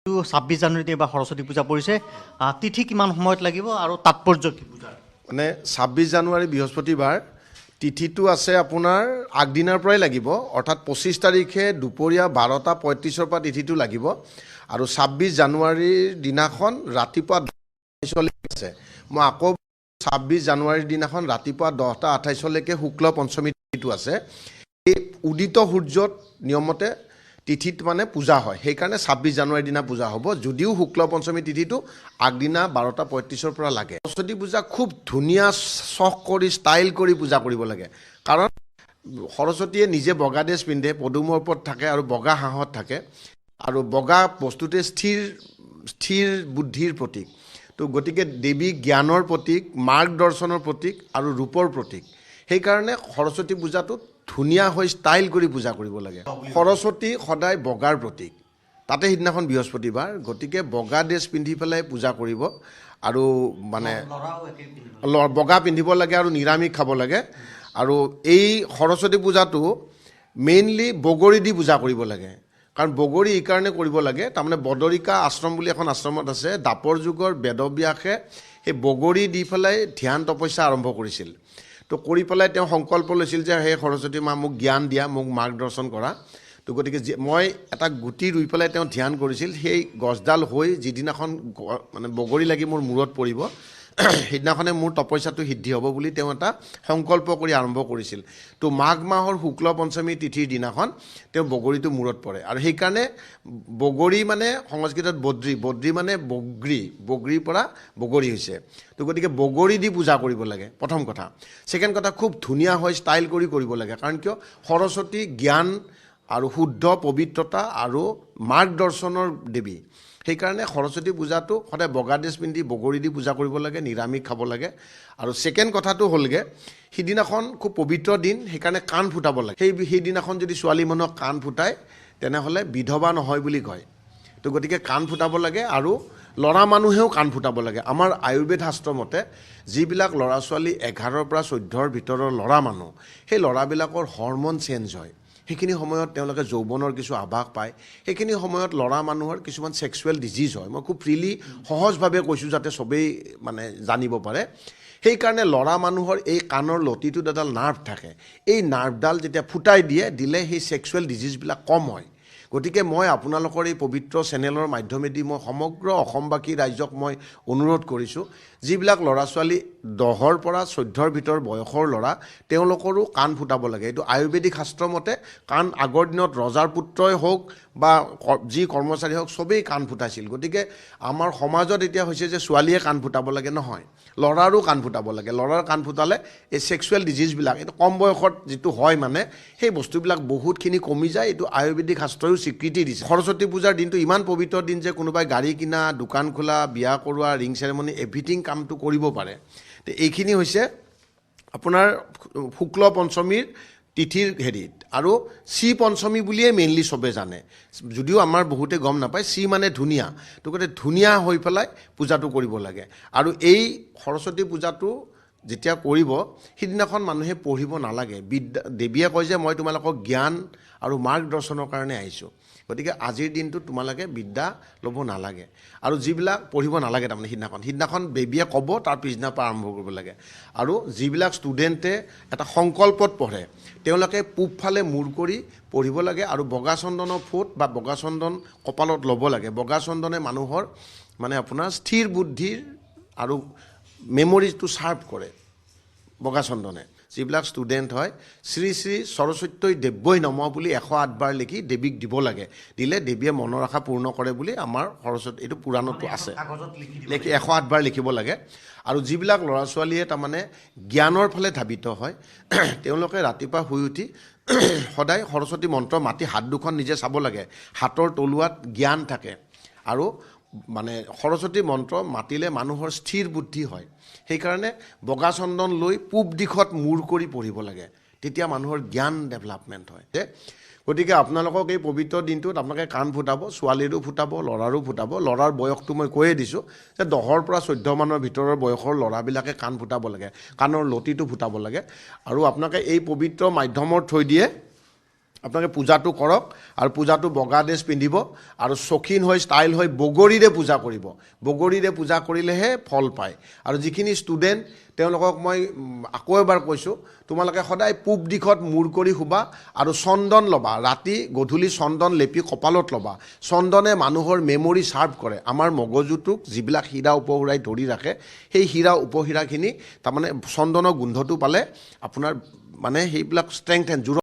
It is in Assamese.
26 জানুৱাৰীতে বা সৰস্বতী পূজা পৰিছে তিথি কিমান সময়ত লাগিব আৰু তাৎপৰ্য কি পূজাৰ মানে 26 জানুৱাৰী বৃহস্পতিবাৰ তিথিটো আছে আপোনাৰ আগদিনাৰ পৰাই লাগিব অৰ্থাৎ 25 তাৰিখে দুপৰীয়া 12:35 পৰা তিথিটো লাগিব আৰু 26 জানুৱাৰীৰ দিনাখন ৰাতিপুৱা 10:28 আছে মই আকৌ 26 জানুৱাৰীৰ দিনাখন ৰাতিপুৱা 10:28 লৈকে শুক্ল পঞ্চমী তিথিটো আছে এই উদিত সূৰ্যত নিয়মতে তিথিত মানে পূজা হয় সেইকাৰণে 26 জানুৱাৰীৰ দিনা পূজা হ'ব যদিও শুক্ল পঞ্চমী তিথিটো আগদিনা 12:35 পৰা লাগে সৰস্বতী পূজা খুব ধুনীয়া চখ কৰি ষ্টাইল কৰি পূজা কৰিব লাগে কাৰণ সৰস্বতীয়ে নিজে বগা ড্ৰেছ পিন্ধে পদুমৰ ওপৰত থাকে আৰু বগা হাঁহত থাকে আৰু বগা বস্তুতে স্থিৰ বুদ্ধিৰ প্ৰতীক তো গতিকে দেৱী জ্ঞানৰ প্ৰতীক মাৰ্গদৰ্শনৰ প্ৰতীক আৰু ৰূপৰ প্ৰতীক সেইকাৰণে সৰস্বতী পূজাটোত ধুনীয়া হৈ ষ্টাইল কৰি পূজা কৰিব লাগে সৰস্বতী সদায় বগাৰ প্ৰতীক তাতে সিদিনাখন বৃহস্পতিবাৰ গতিকে বগা ড্ৰেছ পিন্ধি পেলাই পূজা কৰিব আৰু মানে বগা পিন্ধিব লাগে আৰু নিৰামিষ খাব লাগে আৰু এই সৰস্বতী পূজাটো মেইনলি বগৰী দি পূজা কৰিব লাগে কাৰণ বগৰী এই কাৰণে কৰিব লাগে তাৰমানে বদৰিকা আশ্ৰম বুলি এখন আশ্ৰমত আছে দাপৰ যুগৰ বেদব্যাসে সেই বগৰী দি পেলাই ধ্যান তপস্যা আৰম্ভ কৰিছিল তো কৰি পেলাই তেওঁ সংকল্প লৈছিল যে হে সৰস্বতী মা মোক জ্ঞান দিয়া মোক মাৰ্গদৰ্শন কৰা তো গতিকে মই এটা গুটি ৰুই পেলাই তেওঁ ধ্যান কৰিছিল সেই গছডাল হৈ যিদিনাখন মানে বগৰী লাগি মোৰ মূৰত পৰিব সেইদিনাখনে মোৰ তপস্যাটো সিদ্ধি হ'ব বুলি তেওঁ এটা সংকল্প কৰি আৰম্ভ কৰিছিল তো মাঘ মাহৰ শুক্ল পঞ্চমী তিথিৰ দিনাখন তেওঁ বগৰীটো মূৰত পৰে আৰু সেইকাৰণে বগৰী মানে সংস্কৃতত বদ্ৰী মানে বগৰীৰ পৰা বগৰী হৈছে তো গতিকে বগৰী দি পূজা কৰিব লাগে প্ৰথম কথা ছেকেণ্ড কথা খুব ধুনীয়া হয় ষ্টাইল কৰি কৰিব লাগে কাৰণ কিয় সৰস্বতী জ্ঞান আৰু শুদ্ধ পবিত্ৰতা আৰু মাৰ্গদৰ্শনৰ দেৱী সেইকাৰণে সৰস্বতী পূজাটো সদায় বগা ড্ৰেছ পিন্ধি বগৰী দি পূজা কৰিব লাগে নিৰামিষ খাব লাগে আৰু ছেকেণ্ড কথাটো হ'লগৈ সিদিনাখন খুব পবিত্ৰ দিন সেইকাৰণে কাণ ফুটাব লাগে সেইদিনাখন যদি ছোৱালী মানুহক কাণ ফুটায় তেনেহ'লে বিধৱা নহয় বুলি কয় তো গতিকে কাণ ফুটাব লাগে আৰু ল'ৰা মানুহেও কাণ ফুটাব লাগে আমাৰ আয়ুৰ্বেদ শাস্ত্ৰ মতে যিবিলাক ল'ৰা ছোৱালী 11ৰ পৰা 14ৰ ভিতৰৰ ল'ৰা মানুহ সেই ল'ৰাবিলাকৰ হৰমন চেঞ্জ হয় সেইখিনি সময়ত তেওঁলোকে যৌৱনৰ কিছু আভাস পায় সেইখিনি সময়ত ল'ৰা মানুহৰ কিছুমান ছেক্সুৱেল ডিজিজ হয় মই খুব ফ্ৰীলি সহজভাৱে কৈছোঁ যাতে চবেই মানে জানিব পাৰে সেইকাৰণে ল'ৰা মানুহৰ এই কাণৰ লতিটোত এডাল নাৰ্ভ থাকে এই নাৰ্ভডাল যেতিয়া ফুটাই দিলে সেই ছেক্সুৱেল ডিজিজবিলাক কম হয় গতিকে মই আপোনালোকৰ এই পবিত্ৰ চেনেলৰ মাধ্যমেদি মই সমগ্ৰ অসমবাসী ৰাইজক মই অনুৰোধ কৰিছোঁ যিবিলাক ল'ৰা ছোৱালী 10ৰ পৰা 14ৰ ভিতৰ বয়সৰ ল'ৰা তেওঁলোকৰো কাণ ফুটাব লাগে এইটো আয়ুৰ্বেদিক শাস্ত্ৰ মতে কাণ আগৰ দিনত ৰজাৰ পুত্ৰই হওক বা যি কৰ্মচাৰী হওক চবেই কাণ ফুটাইছিল গতিকে আমাৰ সমাজত এতিয়া হৈছে যে ছোৱালীয়ে কাণ ফুটাব লাগে নহয় ল'ৰাৰো কাণ ফুটাব লাগে ল'ৰাৰ কাণ ফুটালে এই ছেক্সুৱেল ডিজিজবিলাক এইটো কম বয়সত যিটো হয় মানে সেই বস্তুবিলাক বহুতখিনি কমি যায় এইটো আয়ুৰ্বেদিক শাস্ত্ৰয়ো স্বীকৃতি দিছে সৰস্বতী পূজাৰ দিনটো ইমান পবিত্ৰ দিন যে কোনোবাই গাড়ী কিনা দোকান খোলা বিয়া কৰোৱা ৰিং চেৰেমনি এভৰিথিং কামটো কৰিব পাৰে তো এইখিনি হৈছে আপোনাৰ শুক্ল পঞ্চমীৰ তিথিৰ হেৰিত আৰু চি পঞ্চমী বুলিয়ে মেইনলি চবে জানে যদিও আমাৰ বহুতে গম নাপায় চি মানে ধুনীয়া তো গতিকে ধুনীয়া হৈ পেলাই পূজাটো কৰিব লাগে আৰু এই সৰস্বতী পূজাটো যেতিয়া কৰিব সিদিনাখন মানুহে পঢ়িব নালাগে দেৱীয়ে কয় যে মই তোমালোকক জ্ঞান আৰু মাৰ্গদৰ্শনৰ কাৰণে আহিছোঁ গতিকে আজিৰ দিনটোত তোমালোকে বিদ্যা ল'ব নালাগে আৰু যিবিলাক পঢ়িব নালাগে তাৰমানে সিদিনাখন বেবীয়ে ক'ব তাৰ পিছদিনাৰ পৰা আৰম্ভ কৰিব লাগে আৰু যিবিলাক ষ্টুডেণ্টে এটা সংকল্পত পঢ়ে তেওঁলোকে পূবফালে মূৰ কৰি পঢ়িব লাগে আৰু বগা চন্দনৰ ফোট বা বগা চন্দন কপালত ল'ব লাগে বগা চন্দনে মানুহৰ মানে আপোনাৰ স্থিৰ বুদ্ধিৰ আৰু মেমৰিজটো শ্বাৰ্প কৰে বগা চন্দনে যিবিলাক ষ্টুডেণ্ট হয় শ্ৰী শ্ৰী সৰস্বতী দেৱ্যই নমঃ বুলি 108 বাৰ লিখি দেৱীক দিব লাগে দিলে দেৱীয়ে মনৰ আশা পূৰ্ণ কৰে বুলি আমাৰ সৰস্বতী এইটো পুৰাণতো আছে লিখি 108 বাৰ লিখিব লাগে আৰু যিবিলাক ল'ৰা ছোৱালীয়ে তাৰমানে জ্ঞানৰ ফালে ধাবিত হয় তেওঁলোকে ৰাতিপুৱা শুই উঠি সদায় সৰস্বতী মন্ত্ৰ মাতি হাত দুখন নিজে চাব লাগে হাতৰ তলুৱাত জ্ঞান থাকে আৰু মানে সৰস্বতী মন্ত্ৰ মাতিলে মানুহৰ স্থিৰ বুদ্ধি হয় সেইকাৰণে বগা চন্দন লৈ পূব দিশত মূৰ কৰি পঢ়িব লাগে তেতিয়া মানুহৰ জ্ঞান ডেভেলপমেণ্ট হয় গতিকে আপোনালোকক এই পবিত্ৰ দিনটোত আপোনালোকে কাণ ফুটাব ছোৱালীৰো ফুটাব ল'ৰাৰো ফুটাব ল'ৰাৰ বয়সটো মই কৈয়ে দিছোঁ যে 10ৰ পৰা 14 মানৰ ভিতৰৰ বয়সৰ ল'ৰাবিলাকে কাণ ফুটাব লাগে কাণৰ লতিটো ফুটাব লাগে আৰু আপোনালোকে এই পবিত্ৰ মাধ্যমৰ থৈ দিয়ে আপোনালোকে পূজাটো কৰক আৰু পূজাটো বগা ড্ৰেছ পিন্ধিব আৰু চখিন হৈ ষ্টাইল হৈ বগৰীৰে পূজা কৰিব। বগৰীৰে পূজা কৰিলেহে ফল পায়। আৰু যিখিনি ষ্টুডেণ্ট তেওঁলোকক মই আকৌ এবাৰ কৈছোঁ, তোমালোকে সদায় পূব দিশত মূৰ কৰি শুবা আৰু চন্দন ল'বা। ৰাতি গধূলি চন্দন লেপি কপালত ল'বা। চন্দনে মানুহৰ মেমৰি ছাৰ্ভ কৰে। আমাৰ মগজুটোক যিবিলাক হীৰা উপহীৰাই ধৰি ৰাখে, সেই হীৰা উপহীৰাখিনি তাৰমানে চন্দনৰ গোন্ধটো পালে আপোনাৰ মানে সেইবিলাক ষ্ট্ৰেংথেন